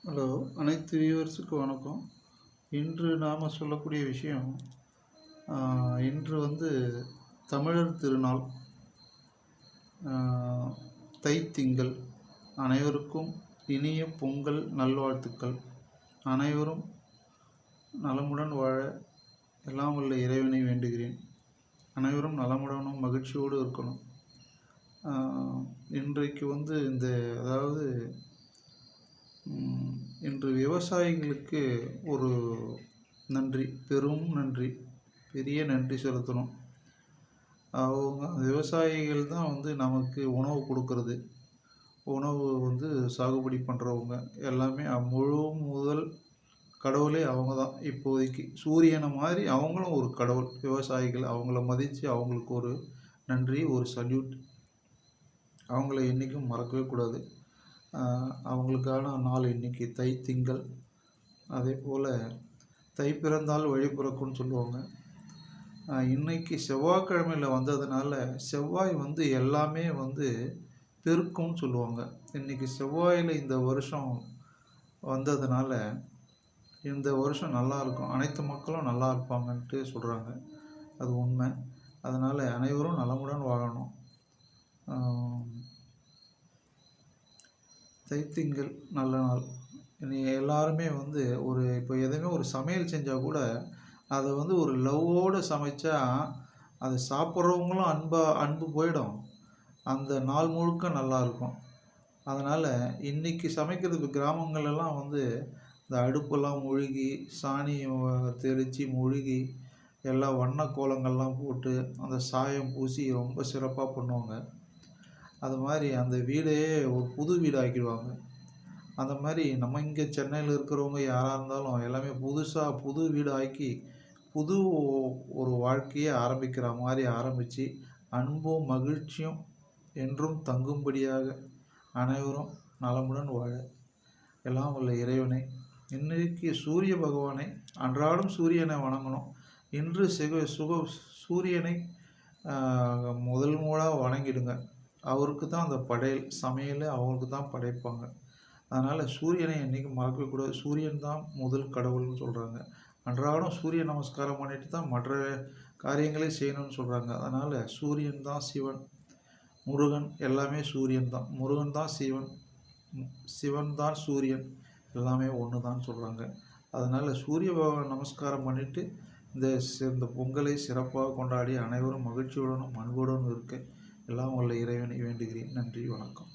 Hello, அனைத்து வியூவர்ஸுக்கும் வணக்கம். இன்று நாம் சொல்லக்கூடிய விஷயம், இன்று தமிழர் திருநாள், தைத்திங்கள். அனைவருக்கும் இனிய பொங்கல் நல்வாழ்த்துக்கள். அனைவரும் நலமுடன் வாழ எல்லாம் உள்ள இறைவனை வேண்டுகிறேன். அனைவரும் நலமுடனும் மகிழ்ச்சியோடு இருக்கணும். இன்றைக்கு இன்று விவசாயிகளுக்கு ஒரு நன்றி, பெரும் நன்றி, பெரிய நன்றி செலுத்தணும். அவங்க விவசாயிகள் தான் நமக்கு உணவு கொடுக்கறது. உணவு சாகுபடி பண்ணுறவங்க எல்லாமே முழு முதல் கடவுளே அவங்க தான். இப்போதைக்கு சூரியனை மாதிரி அவங்களும் ஒரு கடவுள். விவசாயிகள் அவங்கள மதித்து அவங்களுக்கு ஒரு நன்றி, ஒரு சல்யூட். அவங்கள என்றைக்கும் மறக்கவே கூடாது. அவங்களுக்கான நாள் இன்றைக்கி தைத்திங்கள். அதே போல் தை பிறந்தால் வழி பிறக்கும்னு சொல்லுவாங்க. இன்றைக்கி செவ்வாய்க்கிழமையில் வந்ததுனால செவ்வாய் எல்லாமே பெருக்கும்னு சொல்லுவாங்க. இன்றைக்கி செவ்வாயில் இந்த வருஷம் வந்ததுனால இந்த வருஷம் நல்லாயிருக்கும், அனைத்து மக்களும் நல்லா இருப்பாங்கன்ட்டு சொல்கிறாங்க. அது உண்மை. அதனால் அனைவரும் நலமுடன் வாழணும். தைத்திங்கள் நல்ல நாள். எல்லாருமே இப்போ எதுவுமே ஒரு சமையல் செஞ்சால் கூட அதை ஒரு லவ்வோடு சமைச்சா அதை சாப்பிட்றவங்களும் அன்பு போயிடும், அந்த நாள் முழுக்க நல்லாயிருக்கும். அதனால் இன்றைக்கி சமைக்கிறதுக்கு கிராமங்களெல்லாம் இந்த அடுப்பெல்லாம் மொழுகி சாணி தெளித்து மொழுகி எல்லாம் வண்ண கோலங்கள்லாம் போட்டு அந்த சாயம் பூசி ரொம்ப சிறப்பாக பண்ணுவாங்க. அது மாதிரி அந்த வீடையே ஒரு புது வீடு ஆக்கிடுவாங்க. அந்த மாதிரி நம்ம இங்கே சென்னையில் இருக்கிறவங்க யாராக இருந்தாலும் எல்லாமே புது வீடு ஆக்கி புது ஒரு வாழ்க்கையை ஆரம்பிக்கிற மாதிரி ஆரம்பித்து அன்பும் மகிழ்ச்சியும் என்றும் தங்கும்படியாக அனைவரும் நலமுடன் வாழ எல்லாம் உள்ள இறைவனை, இன்றைக்கு சூரிய பகவானை அன்றாடம் சூரியனை வணங்கணும். இன்று சூரியனை முதல் வணங்கிடுங்க. அவருக்கு தான் அந்த சமையல் அவங்களுக்கு தான் படைப்பாங்க. அதனால் சூரியனை என்றைக்கும் மறக்கவே கூடாது. சூரியன் தான் முதல் கடவுள்னு சொல்கிறாங்க. அன்றாடம் சூரிய நமஸ்காரம் பண்ணிட்டு தான் மற்ற காரியங்களே செய்யணும்னு சொல்கிறாங்க. அதனால் சூரியன் தான் சிவன், முருகன் எல்லாமே சூரியன் தான். முருகன் தான் சிவன், சிவன் தான் சூரியன், எல்லாமே ஒன்று தான் சொல்கிறாங்க. அதனால் சூரிய பகவான் நமஸ்காரம் பண்ணிவிட்டு இந்த பொங்கலை சிறப்பாக கொண்டாடி அனைவரும் மகிழ்ச்சியுடனும் அன்புடனும் இருக்க எல்லாம் உள்ள இறைவனை வேண்டுகிறேன். நன்றி, வணக்கம்.